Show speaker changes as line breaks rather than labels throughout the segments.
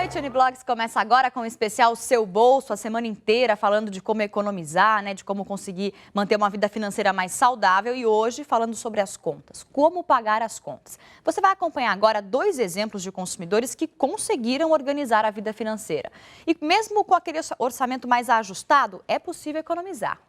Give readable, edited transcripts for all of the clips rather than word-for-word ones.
noite, Uniblogs começa agora com o especial Seu Bolso, a semana inteira falando de como economizar, de como conseguir manter uma vida financeira mais saudável e hoje falando sobre as contas, como pagar as contas. Você vai acompanhar agora 2 exemplos de consumidores que conseguiram organizar a vida financeira. E mesmo com aquele orçamento mais ajustado, é possível economizar.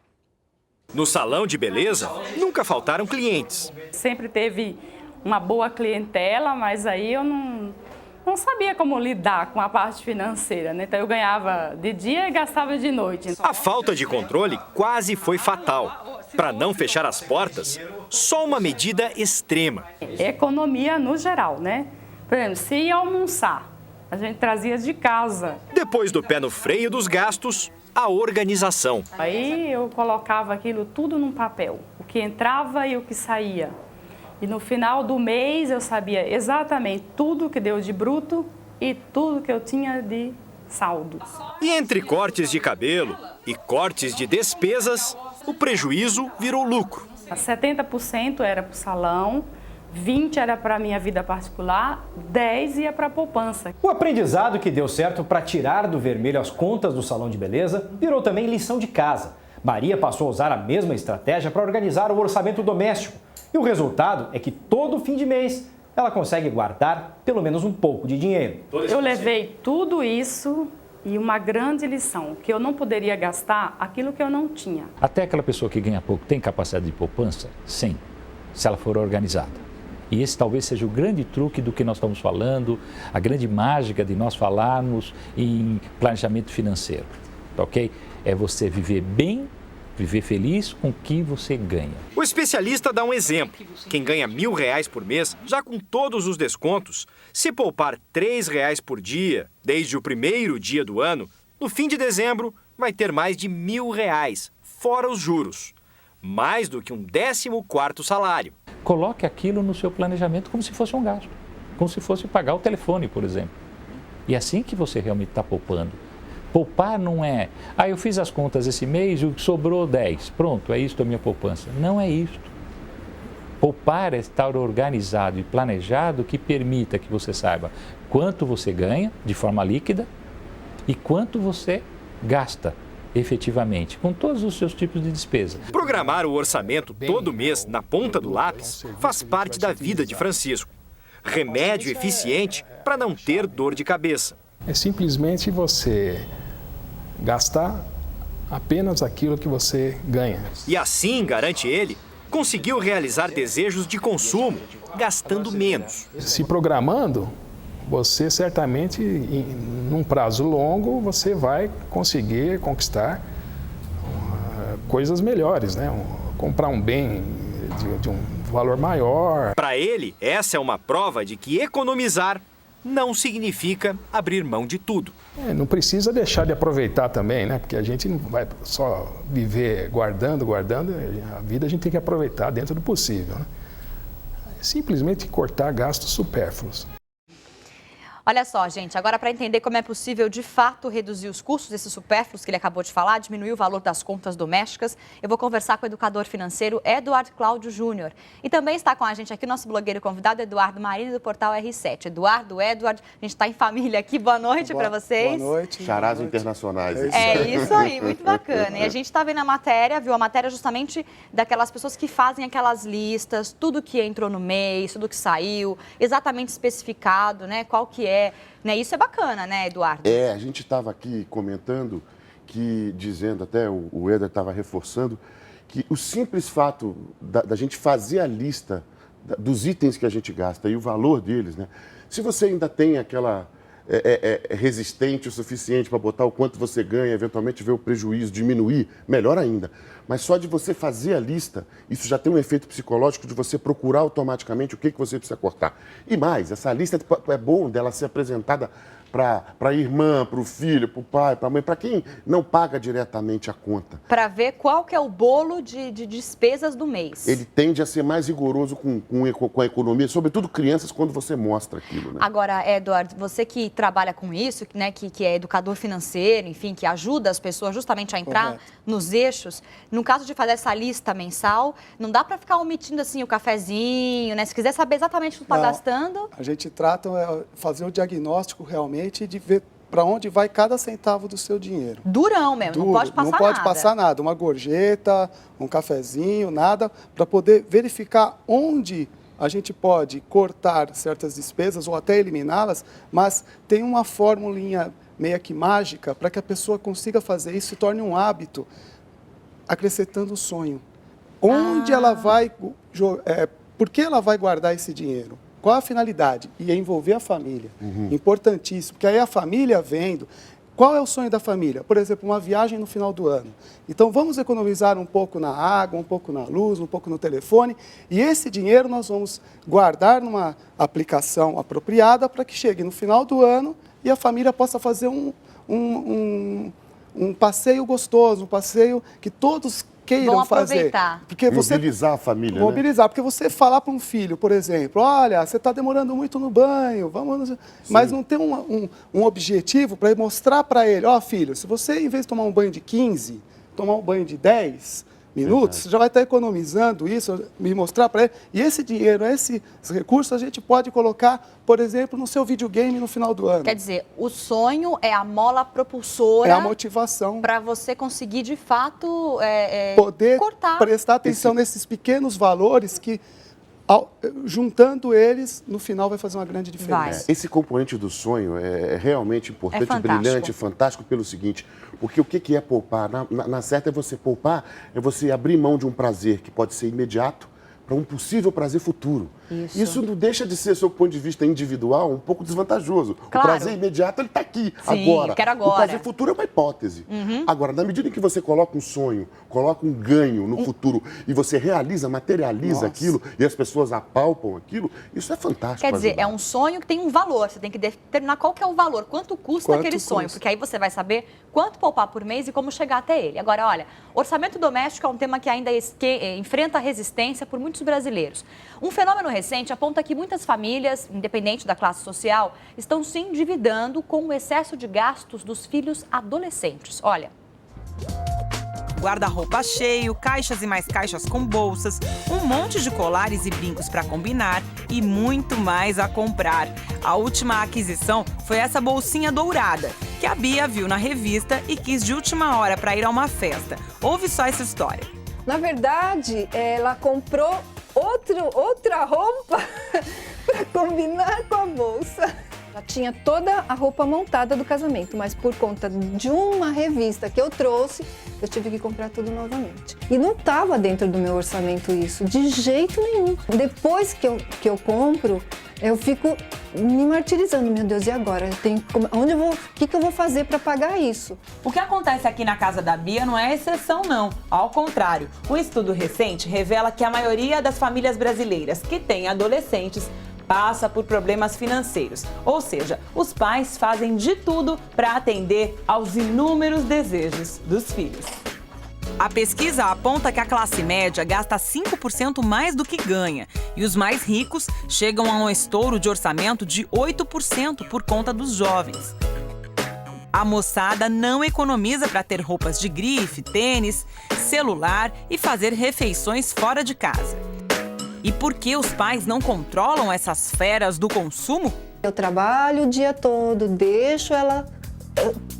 No salão de beleza, nunca faltaram clientes.
Sempre teve uma boa clientela, mas aí eu não sabia como lidar com a parte financeira, Então eu ganhava de dia e gastava de noite.
A falta de controle quase foi fatal. Para não fechar as portas, só uma medida extrema.
Economia no geral, Por exemplo, se ia almoçar, a gente trazia de casa.
Depois do pé no freio dos gastos, a organização.
Aí eu colocava aquilo tudo num papel, o que entrava e o que saía. E no final do mês eu sabia exatamente tudo que deu de bruto e tudo que eu tinha de saldo.
E entre cortes de cabelo e cortes de despesas, o prejuízo virou lucro.
70% era para o salão, 20% era para a minha vida particular, 10% ia para a poupança.
O aprendizado que deu certo para tirar do vermelho as contas do salão de beleza virou também lição de casa. Maria passou a usar a mesma estratégia para organizar o orçamento doméstico. E o resultado é que todo fim de mês ela consegue guardar pelo menos um pouco de dinheiro.
Eu levei tudo isso e uma grande lição, que eu não poderia gastar aquilo que eu não tinha.
Até aquela pessoa que ganha pouco tem capacidade de poupança? Sim, se ela for organizada. E esse talvez seja o grande truque do que nós estamos falando, a grande mágica de nós falarmos em planejamento financeiro, ok? É você viver bem, viver feliz com o que você ganha.
O especialista dá um exemplo. Quem ganha R$1.000 por mês, já com todos os descontos, se poupar R$3 por dia, desde o primeiro dia do ano, no fim de dezembro vai ter mais de R$1.000, fora os juros. Mais do que um 14º salário.
Coloque aquilo no seu planejamento como se fosse um gasto, como se fosse pagar o telefone, por exemplo. E é assim que você realmente está poupando. Poupar não é, eu fiz as contas esse mês e sobrou 10, pronto, é isso a minha poupança. Não é isto. Poupar é estar organizado e planejado que permita que você saiba quanto você ganha de forma líquida e quanto você gasta efetivamente, com todos os seus tipos de despesa.
Programar o orçamento todo mês na ponta do lápis faz parte da vida de Francisco. Remédio eficiente para não ter dor de cabeça.
É simplesmente você gastar apenas aquilo que você ganha.
E assim, garante ele, conseguiu realizar desejos de consumo, gastando menos.
Se programando, você certamente, num prazo longo, você vai conseguir conquistar coisas melhores, Comprar um bem de um valor maior.
Para ele, essa é uma prova de que economizar não significa abrir mão de tudo.
Não precisa deixar de aproveitar também, Porque a gente não vai só viver guardando, a vida a gente tem que aproveitar dentro do possível, Simplesmente cortar gastos supérfluos.
Olha só, gente, agora para entender como é possível de fato reduzir os custos desses supérfluos que ele acabou de falar, diminuir o valor das contas domésticas, eu vou conversar com o educador financeiro Eduardo Cláudio Júnior. E também está com a gente aqui nosso blogueiro convidado Eduardo Marini do portal R7. Eduardo, Edward, a gente está em família aqui, boa noite para vocês.
Boa noite. Charás internacionais.
É isso aí, muito bacana. E a gente está vendo a matéria, viu a matéria justamente daquelas pessoas que fazem aquelas listas, tudo que entrou no mês, tudo que saiu, exatamente especificado, qual que é. Isso é bacana, Eduardo?
A gente estava aqui comentando, dizendo até, o Eder estava reforçando, que o simples fato da gente fazer a lista dos itens que a gente gasta e o valor deles, se você ainda tem aquela resistente o suficiente para botar o quanto você ganha, eventualmente ver o prejuízo diminuir, melhor ainda. Mas só de você fazer a lista, isso já tem um efeito psicológico de você procurar automaticamente o que você precisa cortar. E mais, essa lista é bom dela ser apresentada para a irmã, para o filho, para o pai, para a mãe, para quem não paga diretamente a conta.
Para ver qual que é o bolo de despesas do mês.
Ele tende a ser mais rigoroso com a economia, sobretudo crianças, quando você mostra aquilo.
Agora, Eduardo, você que trabalha com isso, que é educador financeiro, enfim, que ajuda as pessoas justamente a entrar nos eixos, no caso de fazer essa lista mensal, não dá para ficar omitindo assim o cafezinho, Se quiser saber exatamente o que está gastando.
A gente trata fazer o diagnóstico realmente exatamente de ver para onde vai cada centavo do seu dinheiro.
Durão mesmo, não pode passar nada.
Não pode passar nada, uma gorjeta, um cafezinho, nada, para poder verificar onde a gente pode cortar certas despesas ou até eliminá-las, mas tem uma formulinha meio que mágica para que a pessoa consiga fazer isso e torne um hábito, acrescentando o sonho. Onde ela vai, por que ela vai guardar esse dinheiro? Qual a finalidade? E envolver a família. Importantíssimo, porque aí a família vendo. Qual é o sonho da família? Por exemplo, uma viagem no final do ano. Então, vamos economizar um pouco na água, um pouco na luz, um pouco no telefone. E esse dinheiro nós vamos guardar numa aplicação apropriada para que chegue no final do ano e a família possa fazer um passeio gostoso, um passeio que todos queiram fazer.
Porque mobilizar a família,
mobilizar, porque você falar para um filho, por exemplo, olha, você está demorando muito no banho, vamos... Mas não tem um objetivo para mostrar para ele, ó, filho, se você, em vez de tomar um banho de 15, tomar um banho de 10 minutos, você já vai estar economizando isso, me mostrar para ele. E esse dinheiro, esses recursos, a gente pode colocar, por exemplo, no seu videogame no final do ano.
Quer dizer, o sonho é a mola propulsora.
É a motivação.
Para você conseguir, de fato,
poder
cortar.
Prestar atenção nesses pequenos valores que, juntando eles, no final vai fazer uma grande diferença.
Esse componente do sonho é realmente importante, brilhante, fantástico pelo seguinte, porque o que é poupar? Na certa é você poupar, é você abrir mão de um prazer que pode ser imediato para um possível prazer futuro. Isso não deixa de ser, sob o ponto de vista individual, um pouco desvantajoso.
Claro.
O prazer imediato, ele está aqui,
Sim,
agora.
Quero agora.
O prazer futuro é uma hipótese. Agora, na medida em que você coloca um sonho, coloca um ganho no futuro e você realiza, materializa aquilo e as pessoas apalpam aquilo, isso é fantástico.
Quer dizer, é um sonho que tem um valor. Você tem que determinar qual que é o valor, quanto custa aquele sonho, porque aí você vai saber quanto poupar por mês e como chegar até ele. Agora, olha, orçamento doméstico é um tema que ainda enfrenta resistência por muitos brasileiros. Um fenômeno recente aponta que muitas famílias, independente da classe social, estão se endividando com o excesso de gastos dos filhos adolescentes. Olha.
Guarda-roupa cheio, caixas e mais caixas com bolsas, um monte de colares e brincos para combinar e muito mais a comprar. A última aquisição foi essa bolsinha dourada, que a Bia viu na revista e quis de última hora para ir a uma festa. Ouve só essa história.
Na verdade, ela comprou outra roupa para combinar com a bolsa. Já tinha toda a roupa montada do casamento, mas por conta de uma revista que eu trouxe, eu tive que comprar tudo novamente. E não estava dentro do meu orçamento isso, de jeito nenhum. Depois que eu compro, eu fico me martirizando. Meu Deus, e agora? O que eu vou fazer para pagar isso?
O que acontece aqui na casa da Bia não é exceção, não. Ao contrário, um estudo recente revela que a maioria das famílias brasileiras que têm adolescentes passa por problemas financeiros. Ou seja, os pais fazem de tudo para atender aos inúmeros desejos dos filhos. A pesquisa aponta que a classe média gasta 5% mais do que ganha e os mais ricos chegam a um estouro de orçamento de 8% por conta dos jovens. A moçada não economiza para ter roupas de grife, tênis, celular e fazer refeições fora de casa. E por que os pais não controlam essas feras do consumo?
Eu trabalho o dia todo, deixo ela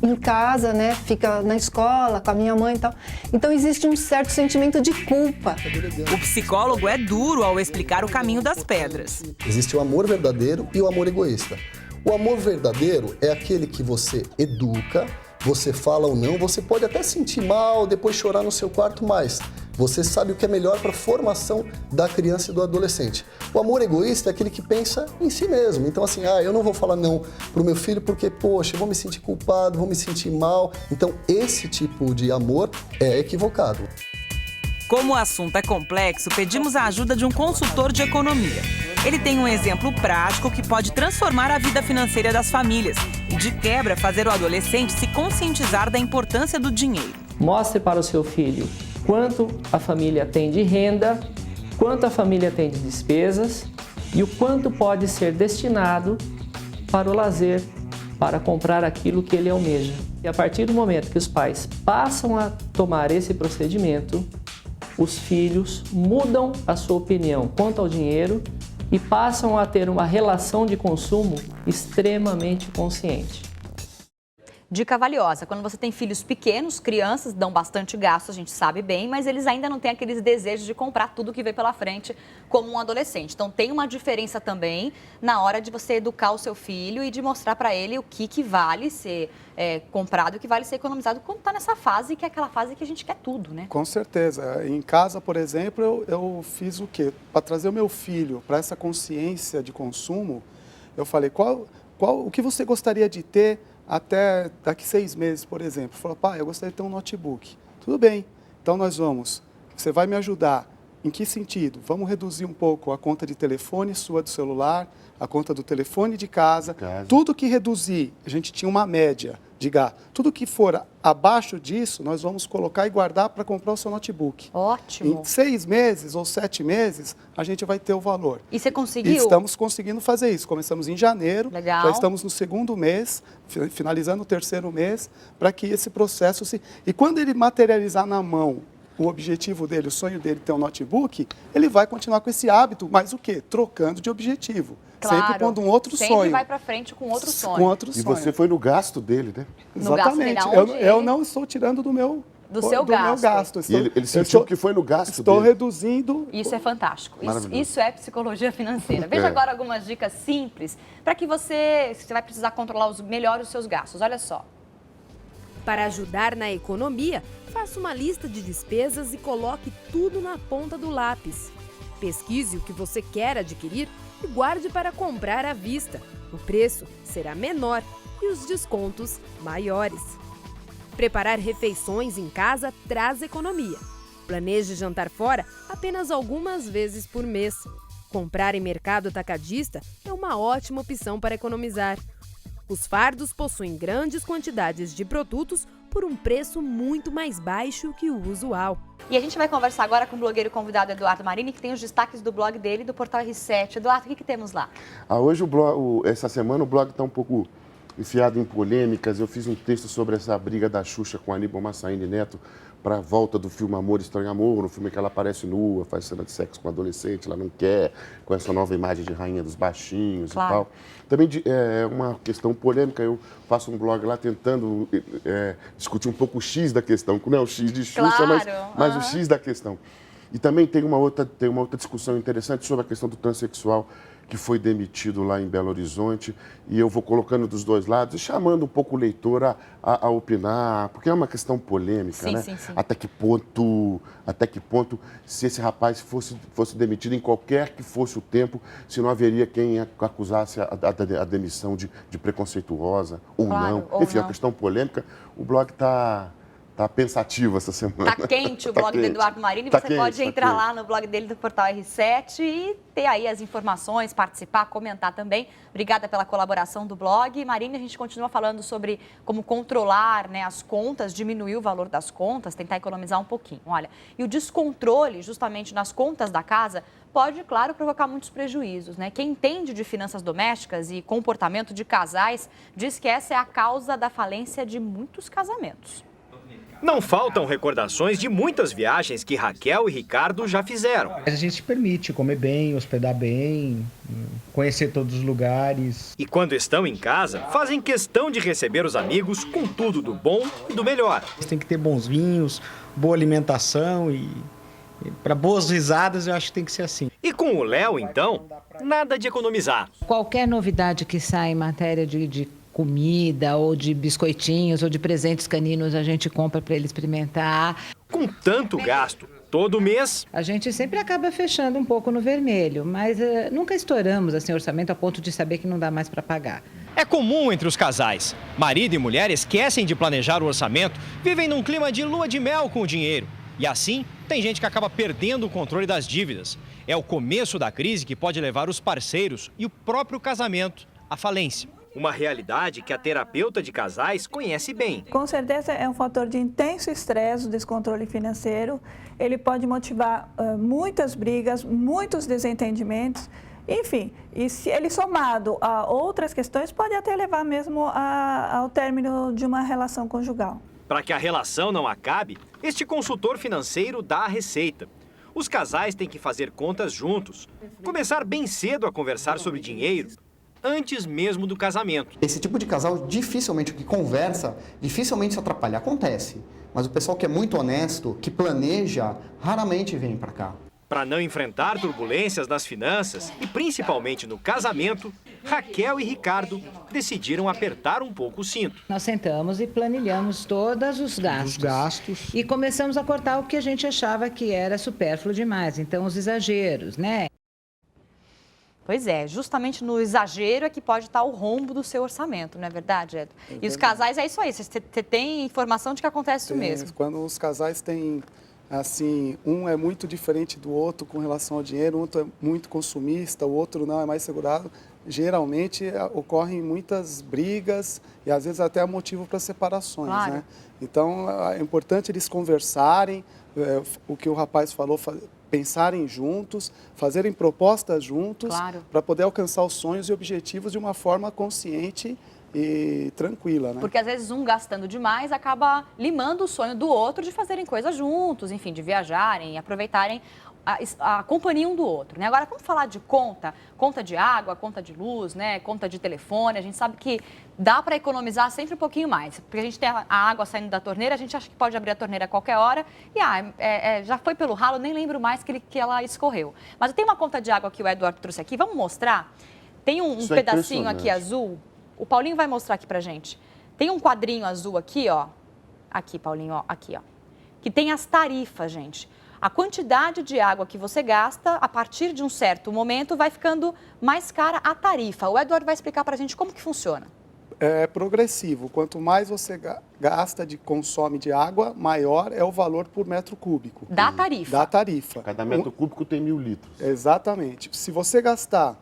em casa, né? Fica na escola com a minha mãe e tal. Então existe um certo sentimento de culpa.
O psicólogo é duro ao explicar o caminho das pedras.
Existe o amor verdadeiro e o amor egoísta. O amor verdadeiro é aquele que você educa, você fala ou não, você pode até sentir mal, depois chorar no seu quarto, mas você sabe o que é melhor para a formação da criança e do adolescente. O amor egoísta é aquele que pensa em si mesmo. Então assim, eu não vou falar não para o meu filho porque, poxa, eu vou me sentir culpado, vou me sentir mal. Então esse tipo de amor é equivocado.
Como o assunto é complexo, pedimos a ajuda de um consultor de economia. Ele tem um exemplo prático que pode transformar a vida financeira das famílias e, de quebra, fazer o adolescente se conscientizar da importância do dinheiro.
Mostre para o seu filho quanto a família tem de renda, quanto a família tem de despesas e o quanto pode ser destinado para o lazer, para comprar aquilo que ele almeja. E a partir do momento que os pais passam a tomar esse procedimento, os filhos mudam a sua opinião quanto ao dinheiro e passam a ter uma relação de consumo extremamente consciente.
Dica valiosa, quando você tem filhos pequenos, crianças dão bastante gasto, a gente sabe bem, mas eles ainda não têm aqueles desejos de comprar tudo que vem pela frente como um adolescente. Então tem uma diferença também na hora de você educar o seu filho e de mostrar para ele o que vale ser comprado e o que vale ser economizado quando está nessa fase, que é aquela fase que a gente quer tudo, né?
Com certeza. Em casa, por exemplo, eu fiz o quê? Para trazer o meu filho para essa consciência de consumo, eu falei, o que você gostaria de ter até daqui 6 meses, por exemplo? Falou, pai, eu gostaria de ter um notebook. Tudo bem, então você vai me ajudar. Em que sentido? Vamos reduzir um pouco a conta de telefone sua do celular, a conta do telefone de casa. Tudo que reduzir, a gente tinha uma média de gasto. Tudo que for abaixo disso, nós vamos colocar e guardar para comprar o seu notebook.
Ótimo.
Em 6 meses ou 7 meses, a gente vai ter o valor.
E você conseguiu?
E estamos conseguindo fazer isso. Começamos em janeiro,
Legal.
Já estamos no 2º mês, finalizando o 3º mês, para que esse processo se... E quando ele materializar na mão o objetivo dele, o sonho dele ter um notebook, ele vai continuar com esse hábito, mas o quê? Trocando de objetivo.
Claro,
sempre pondo um outro
sempre
sonho.
vai para frente com outro sonho.
Com outro
E
sonho.
você foi no gasto dele, né?
No gasto dele,
Exatamente.
aonde
Eu
ele-
não estou tirando do meu
seu gasto.
meu gasto.
E ele sentiu que foi no gasto
Estou
dele.
reduzindo.
Isso é fantástico.
Maravilhoso.
Isso é psicologia financeira. Veja agora algumas dicas simples para que você vai precisar controlar melhor os seus gastos. Olha só.
Para ajudar na economia, faça uma lista de despesas e coloque tudo na ponta do lápis. Pesquise o que você quer adquirir e guarde para comprar à vista. O preço será menor e os descontos maiores. Preparar refeições em casa traz economia. Planeje jantar fora apenas algumas vezes por mês. Comprar em mercado atacadista é uma ótima opção para economizar. Os fardos possuem grandes quantidades de produtos por um preço muito mais baixo que o usual.
E a gente vai conversar agora com o blogueiro convidado Eduardo Marini, que tem os destaques do blog dele e do portal R7. Eduardo, o que temos lá?
Hoje, essa semana, o blog está um pouco enfiado em polêmicas. Eu fiz um texto sobre essa briga da Xuxa com Aníbal Massaíne Neto para a volta do filme Amor, Estranho Amor, no filme que ela aparece nua, faz cena de sexo com adolescente, ela não quer, com essa nova imagem de rainha dos baixinhos e tal. Também é uma questão polêmica, eu faço um blog lá tentando discutir um pouco o X da questão, não é o X de Xuxa, mas o X da questão. E também tem uma outra discussão interessante sobre a questão do transexual, que foi demitido lá em Belo Horizonte, e eu vou colocando dos dois lados e chamando um pouco o leitor a opinar, porque é uma questão polêmica,
sim,
né?
Sim, sim.
Até que ponto, se esse rapaz fosse demitido em qualquer que fosse o tempo, se não haveria quem acusasse a demissão de preconceituosa ou não. Enfim, é uma questão polêmica. O blog está pensativo essa semana.
Tá quente o blog do Eduardo Marini. Você pode entrar lá no blog dele do portal R7 e ter aí as informações, participar, comentar também. Obrigada pela colaboração do blog. Marini, a gente continua falando sobre como controlar, né, as contas, diminuir o valor das contas, tentar economizar um pouquinho. Olha, e o descontrole justamente nas contas da casa pode, claro, provocar muitos prejuízos, né? Quem entende de finanças domésticas e comportamento de casais diz que essa é a causa da falência de muitos casamentos.
Não faltam recordações de muitas viagens que Raquel e Ricardo já fizeram.
A gente permite comer bem, hospedar bem, conhecer todos os lugares.
E quando estão em casa, fazem questão de receber os amigos com tudo do bom e do melhor.
Tem que ter bons vinhos, boa alimentação e para boas risadas eu acho que tem que ser assim.
E com o Léo, então, nada de economizar.
Qualquer novidade que sai em matéria de comida ou de biscoitinhos ou de presentes caninos a gente compra para ele experimentar.
Com tanto gasto todo mês,
a gente sempre acaba fechando um pouco no vermelho, mas nunca estouramos assim, orçamento a ponto de saber que não dá mais para pagar.
É comum entre os casais. Marido e mulher esquecem de planejar o orçamento, vivem num clima de lua de mel com o dinheiro. E assim, tem gente que acaba perdendo o controle das dívidas. É o começo da crise que pode levar os parceiros e o próprio casamento à falência.
Uma realidade que a terapeuta de casais conhece bem.
Com certeza é um fator de intenso estresse, o descontrole financeiro. Ele pode motivar muitas brigas, muitos desentendimentos. Enfim, e se ele somado a outras questões, pode até levar mesmo ao término de uma relação conjugal.
Para que a relação não acabe, este consultor financeiro dá a receita. Os casais têm que fazer contas juntos, começar bem cedo a conversar sobre dinheiro, antes mesmo do casamento.
Esse tipo de casal, dificilmente, o que conversa, dificilmente se atrapalha. Acontece, mas o pessoal que é muito honesto, que planeja, raramente vem para cá.
Para não enfrentar turbulências nas finanças e principalmente no casamento, Raquel e Ricardo decidiram apertar um pouco o cinto.
Nós sentamos e planilhamos todos os gastos. E começamos a cortar o que a gente achava que era supérfluo demais, então os exageros, né?
Pois é, justamente no exagero é que pode estar o rombo do seu orçamento, não é verdade, Edu? E os casais é isso aí, você tem informação de que acontece isso mesmo.
Quando os casais têm, assim, um é muito diferente do outro com relação ao dinheiro, um outro é muito consumista, o outro não, é mais segurado, geralmente ocorrem muitas brigas e às vezes até motivo para separações,
claro,
né? Então é importante eles conversarem, o que o rapaz falou, pensarem juntos, fazerem propostas juntos,
claro,
para poder alcançar os sonhos e objetivos de uma forma consciente e tranquila, né?
Porque às vezes um gastando demais acaba limando o sonho do outro de fazerem coisas juntos, enfim, de viajarem e aproveitarem a companhia um do outro, né? Agora, vamos falar de conta de água, conta de luz, né? Conta de telefone. A gente sabe que dá para economizar sempre um pouquinho mais, porque a gente tem a água saindo da torneira, a gente acha que pode abrir a torneira a qualquer hora e já foi pelo ralo, nem lembro mais que ela escorreu. Mas tem uma conta de água que o Eduardo trouxe aqui, vamos mostrar? Tem um pedacinho aqui azul, o Paulinho vai mostrar aqui pra gente. Tem um quadrinho azul aqui, ó, aqui, Paulinho, ó, aqui, ó, que tem as tarifas, gente. A quantidade de água que você gasta, a partir de um certo momento, vai ficando mais cara a tarifa. O Eduardo vai explicar para a gente como que funciona.
É progressivo. Quanto mais você gasta, consome de água, maior é o valor por metro cúbico.
Da tarifa.
Da tarifa.
Cada metro cúbico tem 1.000 litros.
Exatamente. Se você gastar,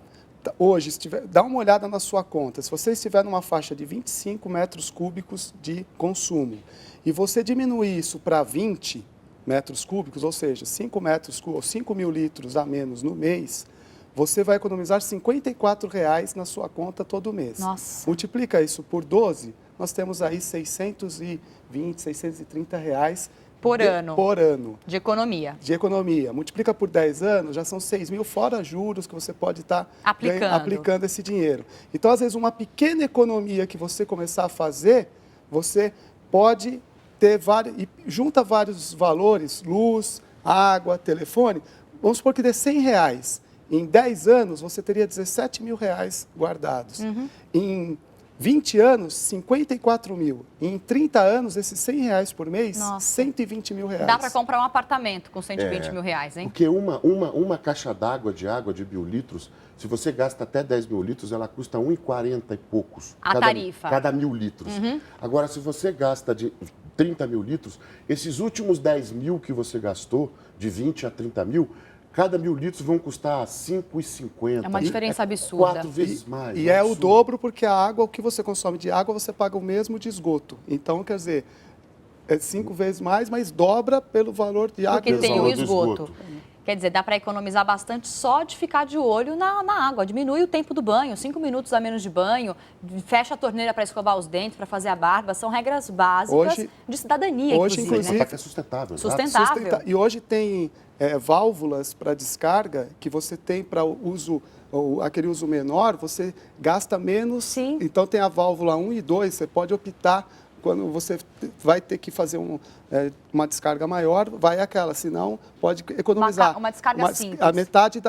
hoje, dá uma olhada na sua conta, se você estiver numa faixa de 25 metros cúbicos de consumo e você diminuir isso para 20 metros cúbicos, ou seja, 5 metros cúbicos, 5.000 litros a menos no mês, você vai economizar R$ 54,00 na sua conta todo mês.
Nossa.
Multiplica isso por 12, nós temos aí R$ 620, R$ 630
por ano.
Por ano.
De economia.
De economia. Multiplica por 10 anos, já são 6.000 fora juros que você pode estar aplicando esse dinheiro. Então, às vezes, uma pequena economia que você começar a fazer, você pode ter e junta vários valores, luz, água, telefone, vamos supor que dê R$100. Em 10 anos, você teria R$17.000 guardados.
Uhum.
Em 20 anos, 54 mil. E em 30 anos, esses R$100 por mês,
Nossa.
R$120.000.
Dá para comprar um apartamento com R$120.000, hein?
Porque uma caixa d'água de 1.000 litros, se você gasta até 10.000 litros, ela custa R$1,40 e poucos.
Tarifa.
Cada 1.000 litros.
Uhum.
Agora, se você gasta de 30.000 litros, esses últimos 10.000 que você gastou, de 20 a 30.000, cada 1.000 litros vão custar R$5,50.
É uma diferença absurda.
4 vezes mais.
E é o dobro, porque a água, o que você consome de água, você paga o mesmo de esgoto. Então, quer dizer, é 5 vezes mais, mas dobra pelo valor de água.
Porque tem o esgoto. Quer dizer, dá para economizar bastante só de ficar de olho na água. Diminui o tempo do banho, 5 minutos a menos de banho, fecha a torneira para escovar os dentes, para fazer a barba. São regras básicas de cidadania,
inclusive.
É sustentável.
Sustentável.
E hoje tem válvulas para descarga que você tem para uso, aquele uso menor, você gasta menos.
Sim.
Então tem a válvula 1 e 2, você pode optar. Quando você vai ter que fazer uma descarga maior, vai aquela, senão pode economizar.
Uma descarga simples.
A metade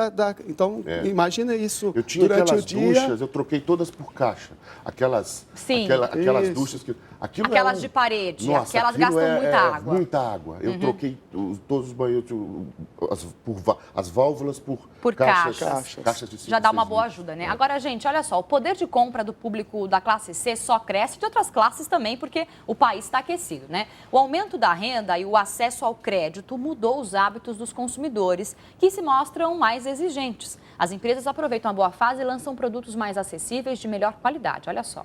Então, imagina isso
eu tinha
durante
aquelas
o dia.
Duchas, eu troquei todas por caixa. Aquelas duchas que...
Aquelas de parede,
nossa,
aquelas gastam muita água.
Muita água. Eu troquei todos os banheiros, as válvulas por caixas de 5,
já dá uma boa ajuda, né? Agora, gente, olha só, o poder de compra do público da classe C só cresce, de outras classes também, porque o país está aquecido, né? O aumento da renda e o acesso ao crédito mudou os hábitos dos consumidores, que se mostram mais exigentes. As empresas aproveitam a boa fase e lançam produtos mais acessíveis de melhor qualidade, olha só.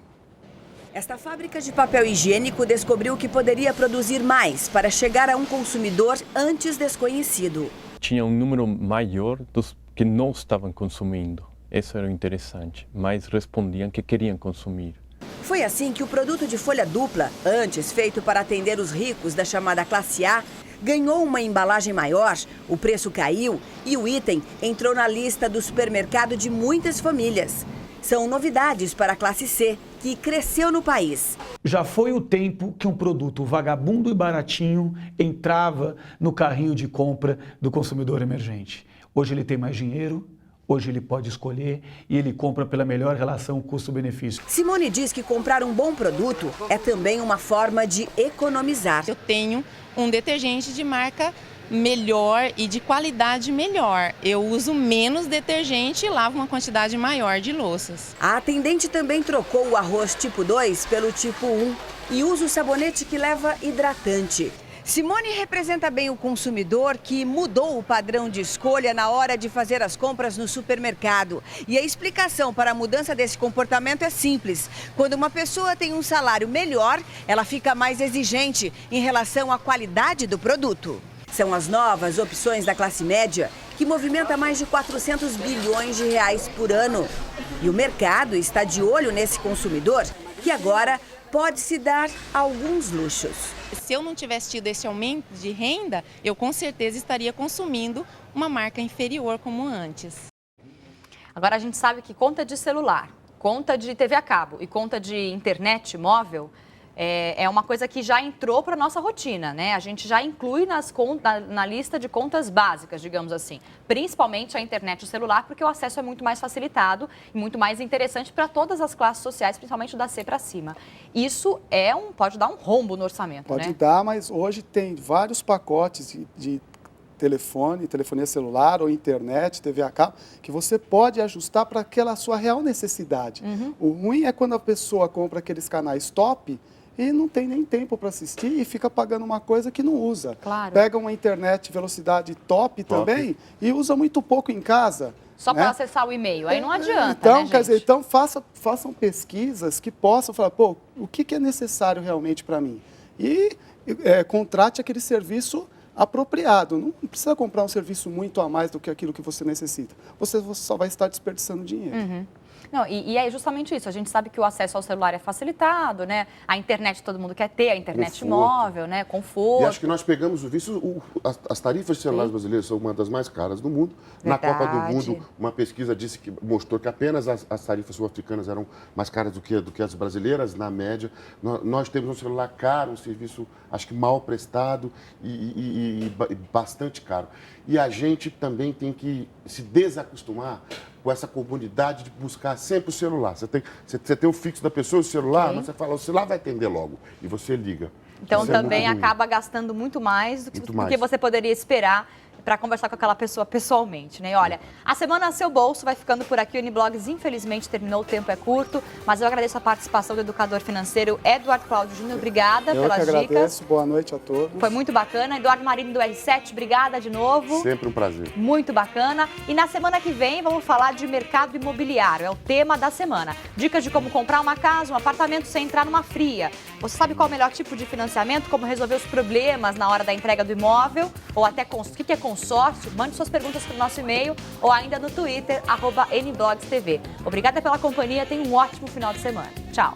Esta fábrica de papel higiênico descobriu que poderia produzir mais para chegar a um consumidor antes desconhecido.
Tinha um número maior dos que não estavam consumindo. Isso era interessante, mas respondiam que queriam consumir.
Foi assim que o produto de folha dupla, antes feito para atender os ricos da chamada classe A, ganhou uma embalagem maior, o preço caiu e o item entrou na lista do supermercado de muitas famílias. São novidades para a classe C, que cresceu no país.
Já foi o tempo que um produto vagabundo e baratinho entrava no carrinho de compra do consumidor emergente. Hoje ele tem mais dinheiro, hoje ele pode escolher e ele compra pela melhor relação custo-benefício.
Simone diz que comprar um bom produto é também uma forma de economizar.
Eu tenho um detergente de marca melhor e de qualidade melhor. Eu uso menos detergente e lavo uma quantidade maior de louças.
A atendente também trocou o arroz tipo 2 pelo tipo 1 e usa o sabonete que leva hidratante. Simone representa bem o consumidor que mudou o padrão de escolha na hora de fazer as compras no supermercado. E a explicação para a mudança desse comportamento é simples. Quando uma pessoa tem um salário melhor, ela fica mais exigente em relação à qualidade do produto. São as novas opções da classe média, que movimenta mais de 400 bilhões de reais por ano. E o mercado está de olho nesse consumidor, que agora pode se dar alguns luxos.
Se eu não tivesse tido esse aumento de renda, eu com certeza estaria consumindo uma marca inferior como antes.
Agora a gente sabe que conta de celular, conta de TV a cabo e conta de internet móvel é uma coisa que já entrou para a nossa rotina, né? A gente já inclui na lista de contas básicas, digamos assim. Principalmente a internet e o celular, porque o acesso é muito mais facilitado e muito mais interessante para todas as classes sociais, principalmente da C para cima. Isso pode dar um rombo no orçamento,
Pode
né?
dar, mas hoje tem vários pacotes de telefonia celular ou internet, TV a cabo, que você pode ajustar para aquela sua real necessidade. O ruim é quando a pessoa compra aqueles canais top e não tem nem tempo para assistir e fica pagando uma coisa que não usa.
Claro.
Pega uma internet velocidade top também e usa muito pouco em casa.
Só
né?
para acessar o e-mail, aí não adianta,
Então,
né,
quer
gente?
dizer, façam pesquisas que possam falar, pô, o que é necessário realmente para mim? E contrate aquele serviço apropriado. Não precisa comprar um serviço muito a mais do que aquilo que você necessita. Você só vai estar desperdiçando dinheiro.
Não, e é justamente isso. A gente sabe que o acesso ao celular é facilitado, né? A internet todo mundo quer ter, a internet
Conforto.
móvel, né? Conforto.
E acho que nós pegamos o vício, as tarifas de celulares brasileiras são uma das mais caras do mundo. Na Copa do Mundo, uma pesquisa mostrou que apenas as tarifas sul-africanas eram mais caras do que as brasileiras, na média. Nós temos um celular caro, um serviço, acho que mal prestado e bastante caro. E a gente também tem que se desacostumar com essa comunidade de buscar sempre o celular. Você tem o fixo da pessoa, o celular, mas você fala, o celular vai atender logo. E você liga.
Então
Isso
também
é muito
acaba gastando muito mais do que
mais.
você poderia esperar para conversar com aquela pessoa pessoalmente, né? E olha, a Semana Seu Bolso vai ficando por aqui. O Uniblogs, infelizmente, terminou, o tempo é curto, mas eu agradeço a participação do educador financeiro Eduardo Cláudio Júnior. Obrigada pelas dicas.
Eu que agradeço. Boa noite a todos.
Foi muito bacana. Eduardo Marini do R7, obrigada de novo.
Sempre um prazer.
Muito bacana. E na semana que vem vamos falar de mercado imobiliário. É o tema da semana. Dicas de como comprar uma casa, um apartamento sem entrar numa fria. Você sabe qual é o melhor tipo de financiamento? Como resolver os problemas na hora da entrega do imóvel? Ou até o que é consórcio? Mande suas perguntas para o nosso e-mail ou ainda no Twitter, @NBlogsTV. Obrigada pela companhia. Tenha um ótimo final de semana. Tchau.